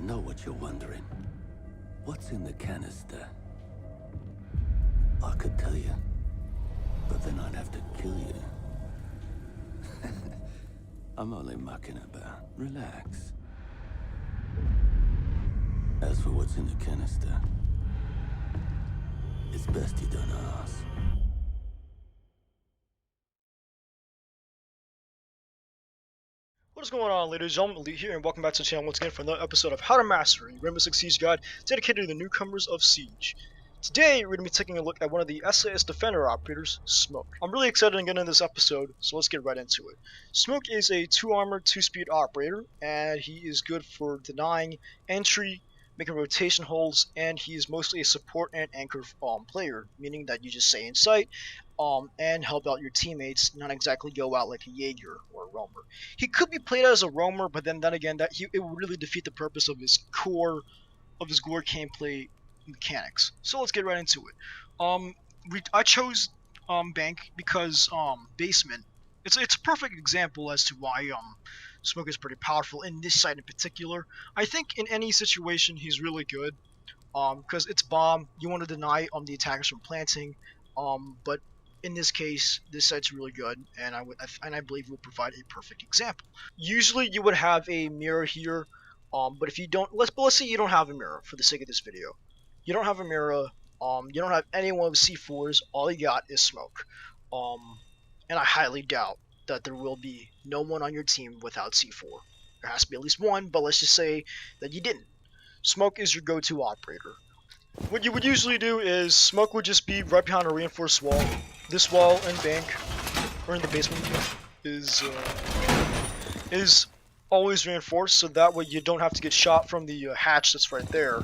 know what you're wondering. What's in the canister? I could tell you, but then I'd have to kill you. I'm only mucking about. Relax. As for what's in the canister, it's best you don't ask. What is going on, ladies and gentlemen? Elite here, and welcome back to the channel once again for another episode of How to Master a Rainbow Six Siege Guide dedicated to the newcomers of Siege. Today, we're going to be taking a look at one of the SAS Defender operators, Smoke. I'm really excited to get into this episode, so let's get right into it. Smoke is a 2-armor, 2-speed operator, and he is good for denying entry, making rotation holds, and he is mostly a support and anchor player, meaning that you just stay in sight and help out your teammates, not exactly go out like a Jaeger or a roamer. He could be played as a roamer, but then again, it would really defeat the purpose of his core gameplay mechanics. So let's get right into it. I chose Bank because Basement. It's a perfect example as to why Smoke is pretty powerful in this site in particular. I think in any situation he's really good because it's bomb. You want to deny the attackers from planting, but in this case, this site's really good, and I believe will provide a perfect example. Usually, you would have a mirror here, but if you don't, let's say you don't have a mirror for the sake of this video. You don't have a mirror. You don't have anyone with C4s. All you got is Smoke. And I highly doubt that there will be no one on your team without C4. There has to be at least one, but let's just say that you didn't. Smoke is your go-to operator. What you would usually do is Smoke would just be right behind a reinforced wall. This wall in Bank, or in the basement, is always reinforced, so that way you don't have to get shot from the hatch that's right there.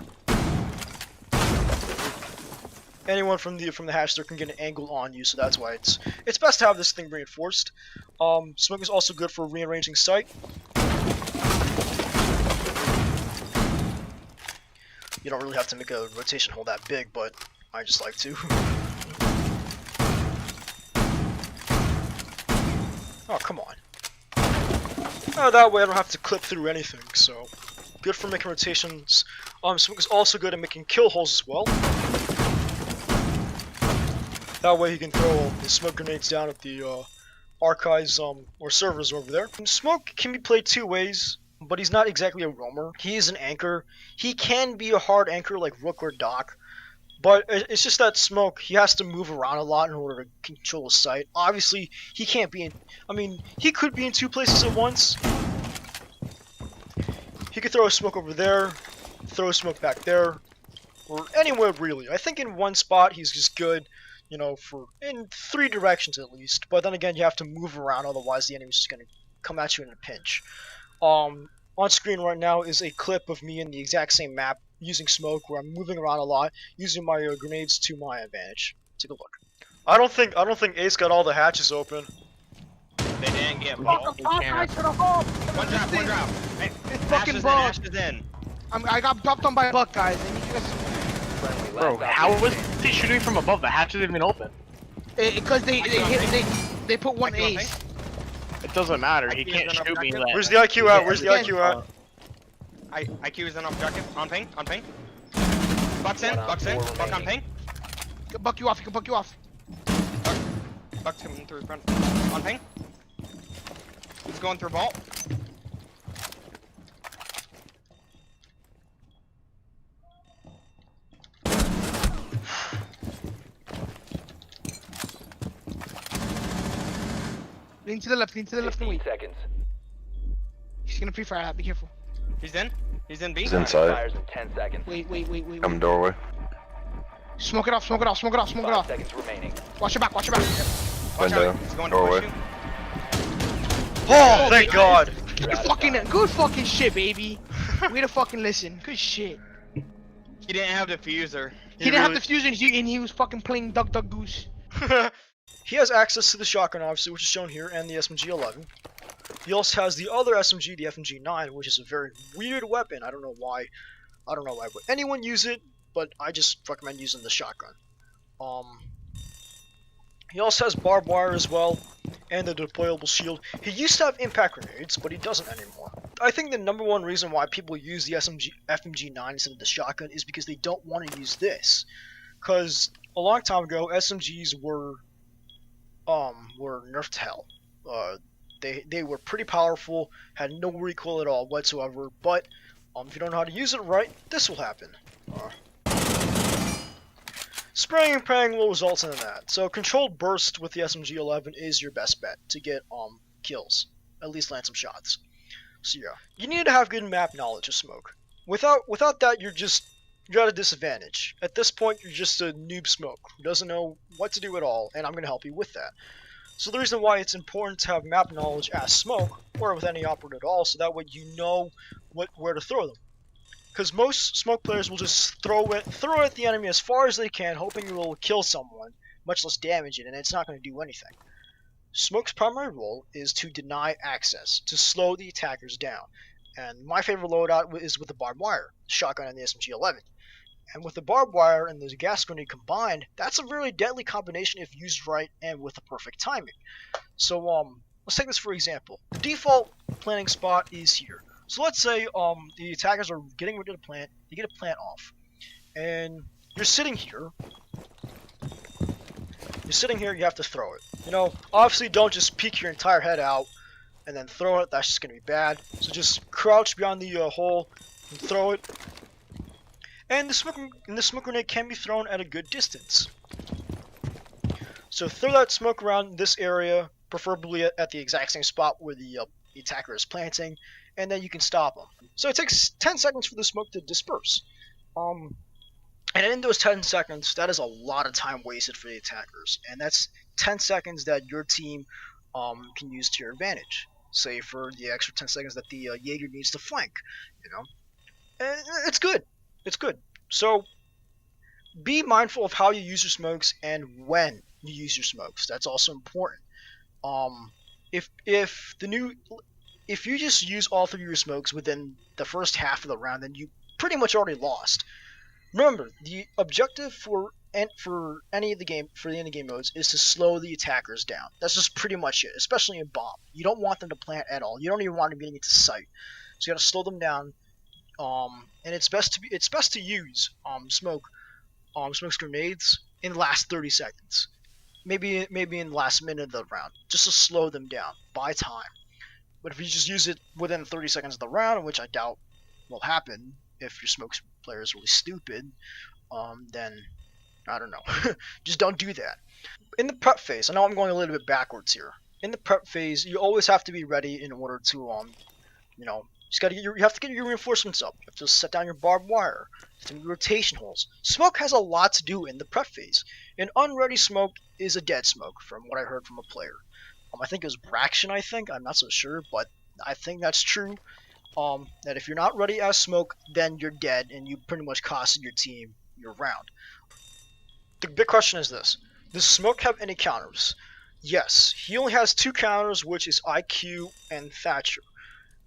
Anyone from the hatch there can get an angle on you, so that's why it's best to have this thing reinforced. Smoke is also good for rearranging sight. You don't really have to make a rotation hole that big, but I just like to. Oh, come on. That way I don't have to clip through anything, so good for making rotations. Smoke is also good at making kill holes as well. That way he can throw the smoke grenades down at the archives or servers over there. And Smoke can be played two ways, but he's not exactly a roamer. He is an anchor. He can be a hard anchor like Rook or Doc, but it's just that Smoke, he has to move around a lot in order to control his sight. Obviously, he can't be in... I mean, he could be in two places at once. He could throw a smoke over there, throw a smoke back there, or anywhere really. I think in one spot he's just good, you know, in 3 directions at least. But then again, you have to move around, otherwise the enemy's just going to come at you in a pinch. On screen right now is a clip of me in the exact same map using Smoke, where I'm moving around a lot, using my grenades to my advantage. Take a look. I don't think Ace got all the hatches open. They didn't get Fuck the fuck, I should have hoped! One drop. Hey, It's fucking bug. Ashes in. I got dropped on by a buck, guys. I need you guys. Bro, how was he shooting from above? The hatch isn't even open. Because they put one ace. It doesn't matter. He can't shoot me. Where's the IQ at? Where's the IQ at? IQ is in off jacket. On ping. Buck's in. Buck on ping. He can buck you off. Buck's coming through front. On ping. He's going through vault. Lean to the left and wait. Seconds. He's gonna pre-fire that, be careful. He's in B. He's inside. Fires in 10 seconds. Wait. Come doorway. Smoke it off. 5 seconds remaining. Watch your back. Watch Window. out. He's going Doorway. to push you. Oh, thank God! Good fucking shit, baby. Way to fucking listen. Good shit. He didn't have diffuser. He didn't have the fusion, and he was fucking playing Duck Goose. He has access to the shotgun, obviously, which is shown here, and the SMG-11. He also has the other SMG, the FMG-9, which is a very weird weapon. I don't know why would anyone use it, but I just recommend using the shotgun. He also has barbed wire as well, and the deployable shield. He used to have impact grenades, but he doesn't anymore. I think the number one reason why people use the FMG9 instead of the shotgun is because they don't want to use this. Because a long time ago, SMGs were nerfed to hell. They were pretty powerful, had no recoil at all whatsoever. But if you don't know how to use it right, this will happen. Spraying and praying will result in that. So controlled burst with the SMG-11 is your best bet to get kills, at least land some shots. So yeah, you need to have good map knowledge of smoke. Without that, you're at a disadvantage. At this point, you're just a noob smoke who doesn't know what to do at all, and I'm going to help you with that. So the reason why it's important to have map knowledge as smoke, or with any operator at all, so that way you know where to throw them. Because most smoke players will just throw it at the enemy as far as they can, hoping it will kill someone, much less damage it, and it's not going to do anything. Smoke's primary role is to deny access, to slow the attackers down. And my favorite loadout is with the barbed wire, shotgun and the SMG-11. And with the barbed wire and the gas grenade combined, that's a really deadly combination if used right and with the perfect timing. So let's take this for example. The default planting spot is here. So let's say the attackers are getting ready to plant, you get a plant off, and you're sitting here, you have to throw it. You know, obviously don't just peek your entire head out and then throw it, that's just going to be bad. So just crouch behind the hole and throw it. And the smoke grenade can be thrown at a good distance. So throw that smoke around this area, preferably at the exact same spot where the attacker is planting, and then you can stop them. So it takes 10 seconds for the smoke to disperse. And in those 10 seconds, that is a lot of time wasted for the attackers. And that's 10 seconds that your team can use to your advantage. Say for the extra 10 seconds that the Jaeger needs to flank, you know. And it's good. It's good. So be mindful of how you use your smokes and when you use your smokes. That's also important. If you just use all three of your smokes within the first half of the round, then you pretty much already lost. Remember, the objective for any of the game modes is to slow the attackers down. That's just pretty much it, especially in bomb. You don't want them to plant at all. You don't even want them getting into sight. So you got to slow them down. And it's best to use smoke's grenades in the last 30 seconds. Maybe in the last minute of the round, just to slow them down, buy time. But if you just use it within 30 seconds of the round, which I doubt will happen if your smoke player is really stupid, then I don't know. Just don't do that. In the prep phase, I know I'm going a little bit backwards here. In the prep phase, you always have to be ready in order to, you have to get your reinforcements up. You have to set down your barbed wire, some rotation holes. Smoke has a lot to do in the prep phase. An unready smoke is a dead smoke, from what I heard from a player. I think it was Braction, I'm not so sure, but I think that's true. That if you're not ready as smoke, then you're dead, and you pretty much costed your team your round. The big question is this: does Smoke have any counters? Yes, he only has 2 counters, which is IQ and Thatcher.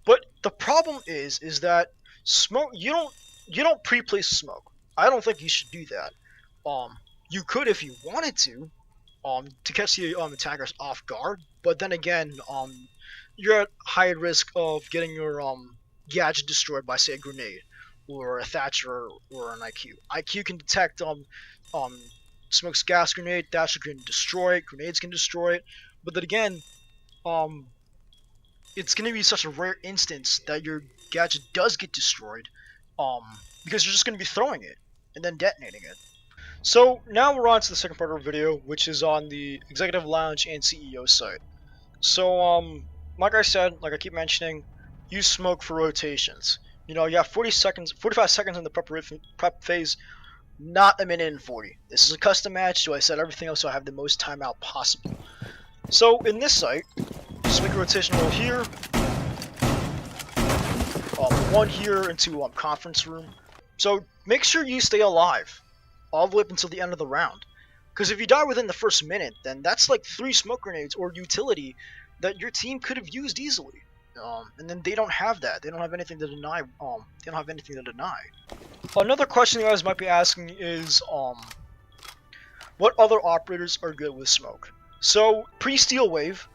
But the problem is that Smoke, you don't pre-place Smoke. I don't think you should do that. You could if you wanted to catch the attackers off guard, but then again, you're at high risk of getting your gadget destroyed by, say, a grenade or a Thatcher or an IQ. IQ can detect Smoke's gas grenade, Thatcher can destroy it, grenades can destroy it, but then again, it's going to be such a rare instance that your gadget does get destroyed, because you're just going to be throwing it and then detonating it. So now we're on to the second part of our video, which is on the Executive Lounge and CEO site. So like I said, like I keep mentioning, use Smoke for rotations. You have 45 seconds in the prep phase, not a minute and 40. This is a custom match, so I set everything up so I have the most timeout possible. So in this site, just make a rotation roll here, one here into conference room. So make sure you stay alive all the way up until the end of the round. Because if you die within the first minute, then that's like 3 smoke grenades or utility that your team could have used easily. And then they don't have that. They don't have anything to deny. Another question you guys might be asking is, what other operators are good with Smoke? So pre-Steel Wave,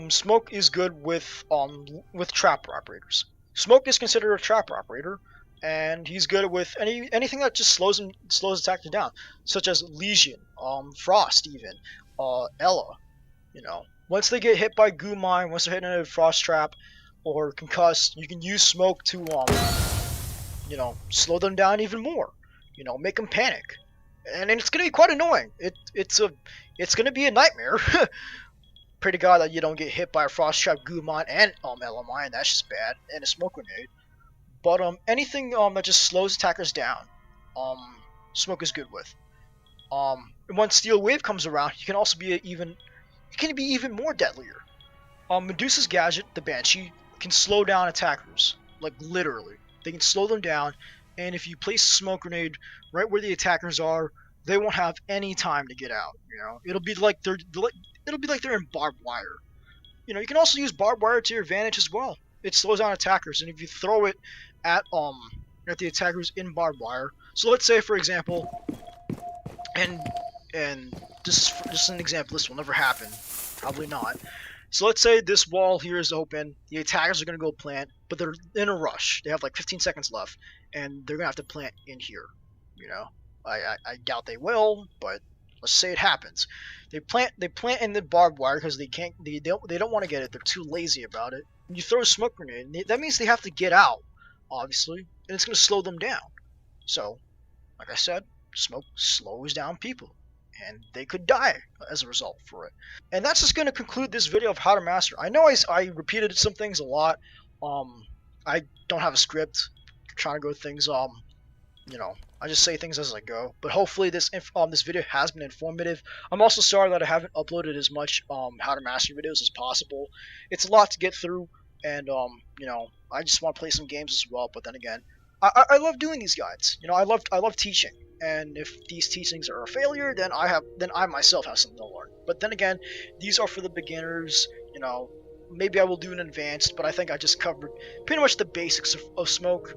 Smoke is good with trapper operators. Smoke is considered a trap operator, and he's good with anything that just slows attackers down, such as Legion, Frost, even Ella. You know, once they get hit by goo mine, once they're hit in a frost trap or concussed, you can use smoke to you know, slow them down even more. You know, make them panic, and it's gonna be quite annoying. It's gonna be a nightmare. Pray to God that you don't get hit by a frost trap, goo mine, and Ella mine. That's just bad, and a smoke grenade. But anything that just slows attackers down, smoke is good with. Once steel wave comes around, you can also be even more deadlier. Medusa's gadget, the Banshee, can slow down attackers, like literally. They can slow them down, and if you place a smoke grenade right where the attackers are, they won't have any time to get out. You know, it'll be like they're in barbed wire. You know, you can also use barbed wire to your advantage as well. It slows down attackers, and if you throw it at the attackers in barbed wire. So let's say, for example, and just an example. This will never happen, probably not. So let's say this wall here is open. The attackers are gonna go plant, but they're in a rush. They have like 15 seconds left, and they're gonna have to plant in here. You know, I doubt they will, but let's say it happens. They plant in the barbed wire because they don't want to get it. They're too lazy about it. And you throw a smoke grenade, that means they have to get out, obviously, and it's gonna slow them down. So, like I said, smoke slows down people, and they could die as a result for it. And that's just going to conclude this video of how to master. I know I repeated some things a lot. I don't have a script. Trying to go things. You know, I just say things as I go. But hopefully this video has been informative. I'm also sorry that I haven't uploaded as much how to master videos as possible. It's a lot to get through, and you know, I just want to play some games as well. But then again, I love doing these guides. You know, I love teaching. And if these teachings are a failure, then I myself have something to learn. But then again, these are for the beginners. You know, maybe I will do an advanced, but I think I just covered pretty much the basics of smoke.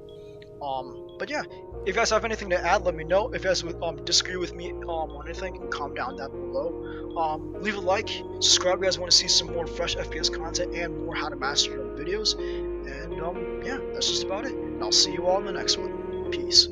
But yeah, if you guys have anything to add, let me know. If you guys disagree with me on anything, comment down below. Leave a like, subscribe if you guys want to see some more fresh FPS content and more how to master your own videos. And yeah, that's just about it. And I'll see you all in the next one. Peace.